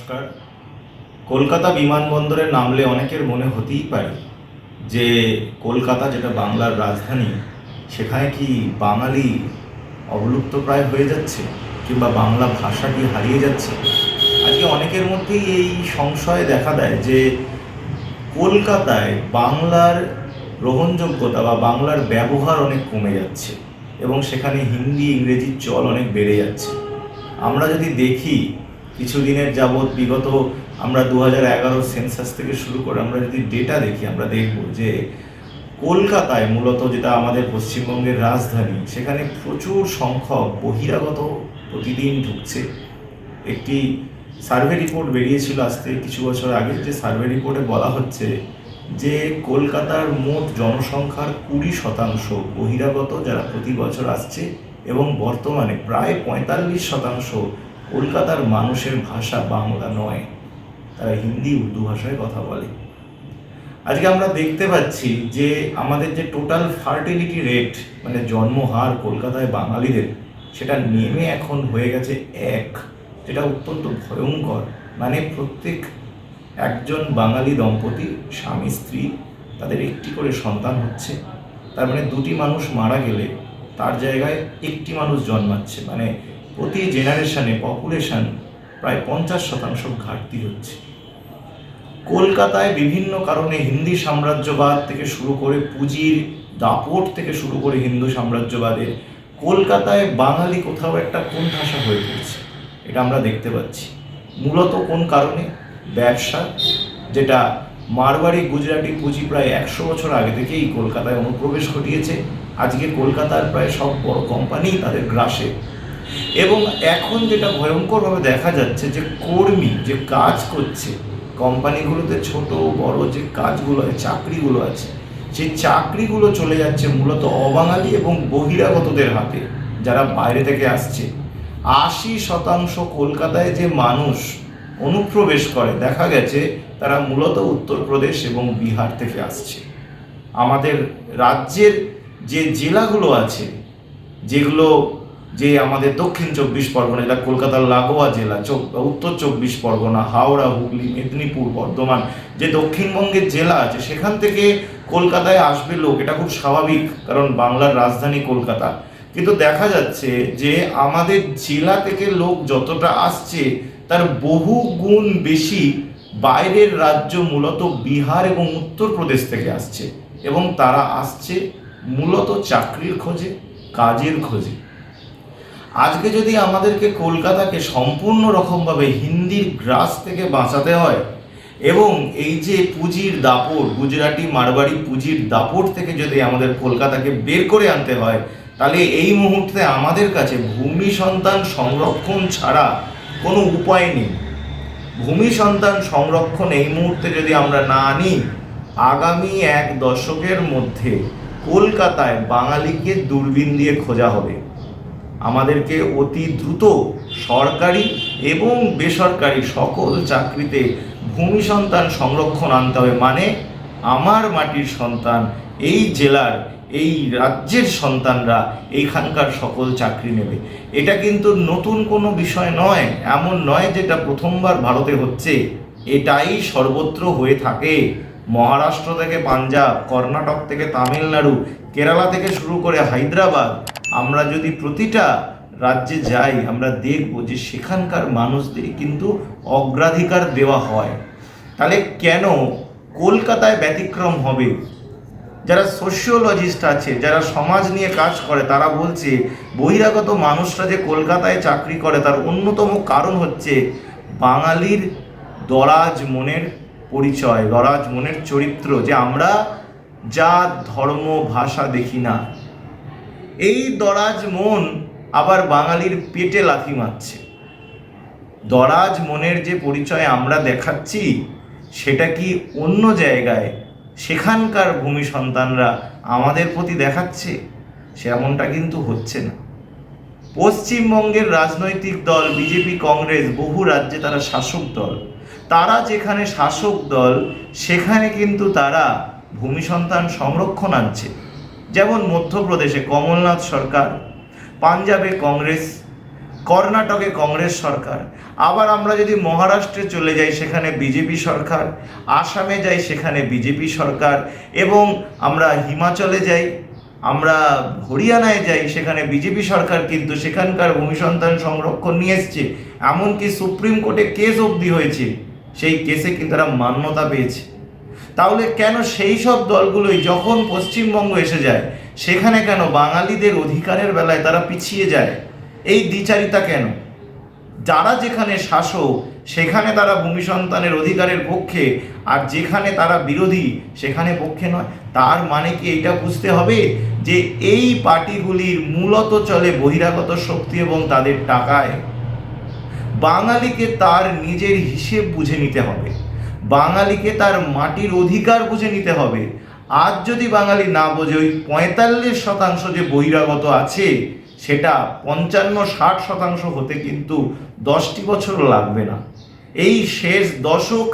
নমস্কার। কলকাতা বিমানবন্দরে নামলে অনেকের মনে হতেই পারে যে কলকাতা, যেটা বাংলার রাজধানী, সেখানে কি বাঙালি অবলুপ্তপ্রায় হয়ে যাচ্ছে কিংবা বাংলা ভাষাটি হারিয়ে যাচ্ছে। আজকে অনেকের মধ্যেই এই সংশয় দেখা দেয় যে কলকাতায় বাংলার গ্রহণযোগ্যতা বা বাংলার ব্যবহার অনেক কমে যাচ্ছে এবং সেখানে হিন্দি ইংরেজির চল অনেক বেড়ে যাচ্ছে। আমরা যদি দেখি কিছুদিনের যাবৎ বিগত আমরা 2011 সেন্সাস থেকে শুরু করে আমরা যদি ডেটা দেখি, আমরা দেখব যে কলকাতায় মূলত, যেটা আমাদের পশ্চিমবঙ্গের রাজধানী, সেখানে প্রচুর সংখ্যক বহিরাগত প্রতিদিন ঢুকছে। একটি সার্ভে রিপোর্ট বেরিয়েছিল আজ থেকে কিছু বছর আগে, যে সার্ভে রিপোর্টে বলা হচ্ছে যে কলকাতার মোট জনসংখ্যার 20% বহিরাগত, যারা প্রতি বছর আসছে, এবং বর্তমানে প্রায় 45% কলকাতার মানুষের ভাষা বাংলা নয়, তারা হিন্দি উর্দু ভাষায় কথা বলে। আজকে আমরা দেখতে পাচ্ছি যে আমাদের যে টোটাল ফার্টিলিটি রেট, মানে জন্মহার কলকাতায় বাঙালিদের, সেটা নেমে এখন হয়ে গেছে 1, যেটা অত্যন্ত ভয়ঙ্কর। মানে প্রত্যেক একজন বাঙালি দম্পতি, স্বামী স্ত্রী, তাদের একটি করে সন্তান হচ্ছে। তার মানে 2টি মানুষ মারা গেলে তার জায়গায় একটি মানুষ জন্মাচ্ছে। মানে প্রতি জেনারেশনে পপুলেশন প্রায় 50% ঘাটতি হচ্ছে। কলকাতায় বিভিন্ন কারণে হিন্দি সাম্রাজ্যবাদ থেকে শুরু করে পুঁজির দাপট থেকে শুরু করে হিন্দু সাম্রাজ্যবাদের, কলকাতায় বাঙালি কোথাও একটা কোণঠাসা হয়ে পড়ছে। এটা আমরা দেখতে পাচ্ছি মূলত কোন কারণে? ব্যবসা, যেটা মারওয়াড়ি গুজরাটি পুঁজি প্রায় 100 বছর আগে থেকেই কলকাতায় অনুপ্রবেশ ঘটিয়েছে। আজকে কলকাতার প্রায় সব বড় কোম্পানি তাদের গ্রাসে। এবং এখন যেটা ভয়ঙ্করভাবে দেখা যাচ্ছে যে কর্মী যে কাজ করছে কোম্পানিগুলোতে, ছোট বড় যে কাজগুলো আছে, চাকরিগুলো আছে, সেই চাকরিগুলো চলে যাচ্ছে মূলত অবাঙালি এবং বহিরাগতদের হাতে, যারা বাইরে থেকে আসছে। 80% কলকাতায় যে মানুষ অনুপ্রবেশ করে, দেখা গেছে তারা মূলত উত্তরপ্রদেশ এবং বিহার থেকে আসছে। আমাদের রাজ্যের যে জেলাগুলো আছে, যেগুলো যে আমাদের দক্ষিণ 24 পরগনা, এটা কলকাতার লাগোয়া জেলা, উত্তর 24 পরগনা, হাওড়া, হুগলি, মেদিনীপুর, বর্ধমান, যে দক্ষিণবঙ্গের জেলা আছে, সেখান থেকে কলকাতায় আসবে লোক। এটা খুব স্বাভাবিক, কারণ বাংলার রাজধানী কলকাতা। কিন্তু দেখা যাচ্ছে যে আমাদের জেলা থেকে লোক যতটা আসছে, তার বহু গুণ বেশি বাইরের রাজ্য, মূলত বিহার এবং উত্তরপ্রদেশ থেকে আসছে। এবং তারা আসছে মূলত চাকরির খোঁজে, কাজের খোঁজে। আজকে যদি আমাদেরকে কলকাতাকে সম্পূর্ণ রকমভাবে হিন্দির গ্রাস থেকে বাঁচাতে হয়, এবং এই যে পুঁজির দাপট, গুজরাটি মারওয়াড়ি পুঁজির দাপট থেকে যদি আমাদের কলকাতাকে বের করে আনতে হয়, তাহলে এই মুহূর্তে আমাদের কাছে ভূমি সন্তান সংরক্ষণ ছাড়া কোনো উপায় নেই। ভূমি সন্তান সংরক্ষণ এই মুহূর্তে যদি আমরা না আনি, আগামী 1 দশকের মধ্যে কলকাতায় বাঙালিকে দূরবীন দিয়ে খোঁজা হবে। আমাদেরকে অতি দ্রুত সরকারি এবং বেসরকারি সকল চাকরিতে ভূমি সন্তান সংরক্ষণ আনতে হবে। মানে আমার মাটির সন্তান, এই জেলার, এই রাজ্যের সন্তানরা এইখানকার সকল চাকরি নেবে। এটা কিন্তু নতুন কোনো বিষয় নয়, এমন নয় যেটা প্রথমবার ভারতে হচ্ছে। এটাই সর্বত্র হয়ে থাকে। মহারাষ্ট্র থেকে পাঞ্জাব, কর্ণাটক থেকে তামিলনাড়ু, কেরালা থেকে শুরু করে হায়দ্রাবাদ, আমরা যদি প্রতিটা রাজ্যে যাই, আমরা দেখব যে সেখানকার মানুষদের কিন্তু অগ্রাধিকার দেওয়া হয়। তাহলে কেন কলকাতায় ব্যতিক্রম হবে? যারা সোশিওলজিস্ট আছে, যারা সমাজ নিয়ে কাজ করে, তারা বলছে বহিরাগত মানুষরা যে কলকাতায় চাকরি করে, তার অন্যতম কারণ হচ্ছে বাঙালির দরাজ মনের পরিচয়, দরাজ মনের চরিত্র, যে আমরা জাত ধর্ম ভাষা দেখি না। এই দরাজ মন আবার বাঙালির পেটে লাথি মারছে। দরাজ মনের যে পরিচয় আমরা দেখাচ্ছি, সেটা কি অন্য জায়গায় সেখানকার ভূমি সন্তানরা আমাদের প্রতি দেখাচ্ছে? সেমনটা কিন্তু হচ্ছে না। পশ্চিমবঙ্গের রাজনৈতিক দল বিজেপি, কংগ্রেস, বহু রাজ্যে তারা শাসক দল। তারা যেখানে শাসক দল, সেখানে কিন্তু তারা ভূমি সন্তান সংরক্ষণ আনছে। যেমন মধ্যপ্রদেশে কমলনাথ সরকার, পাঞ্জাবে কংগ্রেস, কর্ণাটকে কংগ্রেস সরকার, আবার আমরা যদি মহারাষ্ট্রে চলে যাই সেখানে বিজেপি সরকার, আসামে যাই সেখানে বিজেপি সরকার, এবং আমরা হিমাচলে যাই, আমরা হরিয়ানায় যাই সেখানে বিজেপি সরকার কিন্তু সেখানকার ভূমি সন্তান সংরক্ষণ নিয়ে এসছে। এমনকি সুপ্রিম কোর্টে কেস অবধি হয়েছে, সেই কেসে কিন্তু তারা মান্যতা পেয়েছে। তাহলে কেন সেই সব দলগুলোই যখন পশ্চিমবঙ্গ এসে যায় সেখানে কেন বাঙালিদের অধিকারের বেলায় তারা পিছিয়ে যায়? এই দ্বিচারিতা কেন? যারা যেখানে শাসক সেখানে তারা ভূমি সন্তানের অধিকারের পক্ষে, আর যেখানে তারা বিরোধী সেখানে পক্ষে নয়। তার মানে কি এইটা বুঝতে হবে যে এই পার্টিগুলির মূলত চলে বহিরাগত শক্তি এবং তাদের টাকায়? বাঙালিকে তার নিজের হিসেব বুঝে নিতে হবে, বাঙালিকে তার মাটির অধিকার বুঝে নিতে হবে। আজ যদি বাঙালি না বোঝে, ওই 45% যে বহিরাগত আছে সেটা 55-60% হতে কিন্তু 10টি বছর লাগবে না। এই শেষ দশক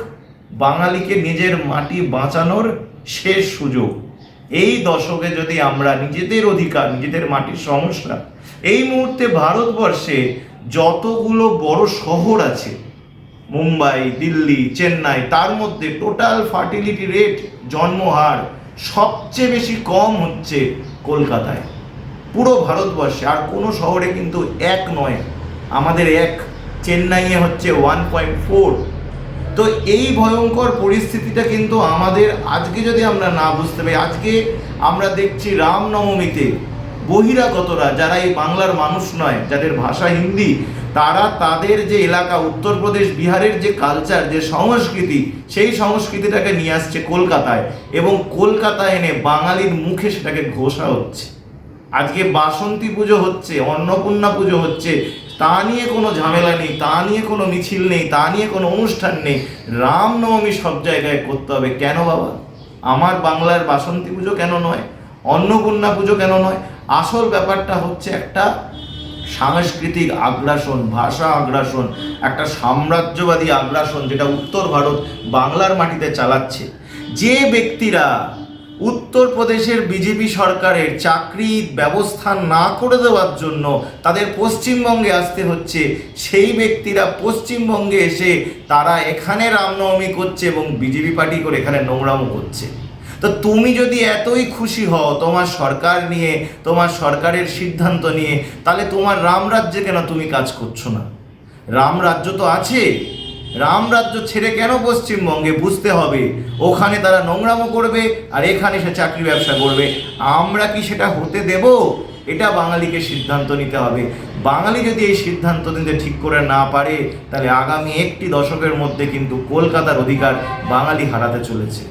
বাঙালিকে নিজের মাটি বাঁচানোর শেষ সুযোগ। এই দশকে যদি আমরা নিজেদের অধিকার, নিজেদের মাটির সমস্যা, এই মুহূর্তে ভারতবর্ষে যতগুলো বড় শহর আছে, মুম্বাই, দিল্লি, চেন্নাই, তার মধ্যে টোটাল ফার্টিলিটি রেট, জন্মহার সবচেয়ে বেশি কম হচ্ছে কলকাতায়, পুরো ভারতবর্ষে। আর কোনো শহরে কিন্তু এক নয়, আমাদের এক, চেন্নাইয়ে হচ্ছে 1.4। তো এই ভয়ঙ্কর পরিস্থিতিটা কিন্তু আমাদের আজকে যদি আমরা না বুঝতে পারি, আজকে আমরা দেখছি রামনবমীতে বহিরাগতরা, যারা এই বাংলার মানুষ নয়, যাদের ভাষা হিন্দি, তারা তাদের যে এলাকা উত্তরপ্রদেশ, বিহারের যে কালচার, যে সংস্কৃতি, সেই সংস্কৃতিটাকে নিয়ে আসছে কলকাতায়, এবং কলকাতায় এনে বাঙালির মুখে সেটাকে ঘোষা হচ্ছে। আজকে বাসন্তী পুজো হচ্ছে, অন্নপূর্ণা পুজো হচ্ছে, তা নিয়ে কোনো ঝামেলা নেই, তা নিয়ে কোনো মিছিল নেই, তা নিয়ে কোনো অনুষ্ঠান নেই। রামনবমী সব জায়গায় করতে হবে। কেন বাবা? আমার বাংলার বাসন্তী পুজো কেন নয়? অন্নপূর্ণা পুজো কেন নয়? আসল ব্যাপারটা হচ্ছে একটা সাংস্কৃতিক আগ্রাসন, ভাষা আগ্রাসন, একটা সাম্রাজ্যবাদী আগ্রাসন, যেটা উত্তর ভারত বাংলার মাটিতে চালাচ্ছে। যে ব্যক্তিরা উত্তরপ্রদেশের বিজেপি সরকারের চাকরি ব্যবস্থা না করে দেওয়ার জন্য তাদের পশ্চিমবঙ্গে আসতে হচ্ছে, সেই ব্যক্তিরা পশ্চিমবঙ্গে এসে তারা এখানে রামনবমী করছে এবং বিজেপি পার্টি করে এখানে নোংরামো করছে। তো তুমি যদি এতই খুশি হও তোমার সরকার নিয়ে, তোমার সরকারের সিদ্ধান্ত নিয়ে, তাহলে তোমার রামরাজ্যে কেন তুমি কাজ করছো না? রামরাজ্য তো আছে, রামরাজ্য ছেড়ে কেন পশ্চিমবঙ্গে? বুঝতে হবে ওখানে তারা নোংরামো করবে আর এখানে সে চাকরি ব্যবসা করবে। আমরা কি সেটা হতে দেব? এটা বাঙালিকে সিদ্ধান্ত নিতে হবে। বাঙালি যদি এই সিদ্ধান্ত নিতে ঠিক করে না পারে, তাহলে আগামী একটি দশকের মধ্যে কিন্তু কলকাতার অধিকার বাঙালি হারাতে চলেছে।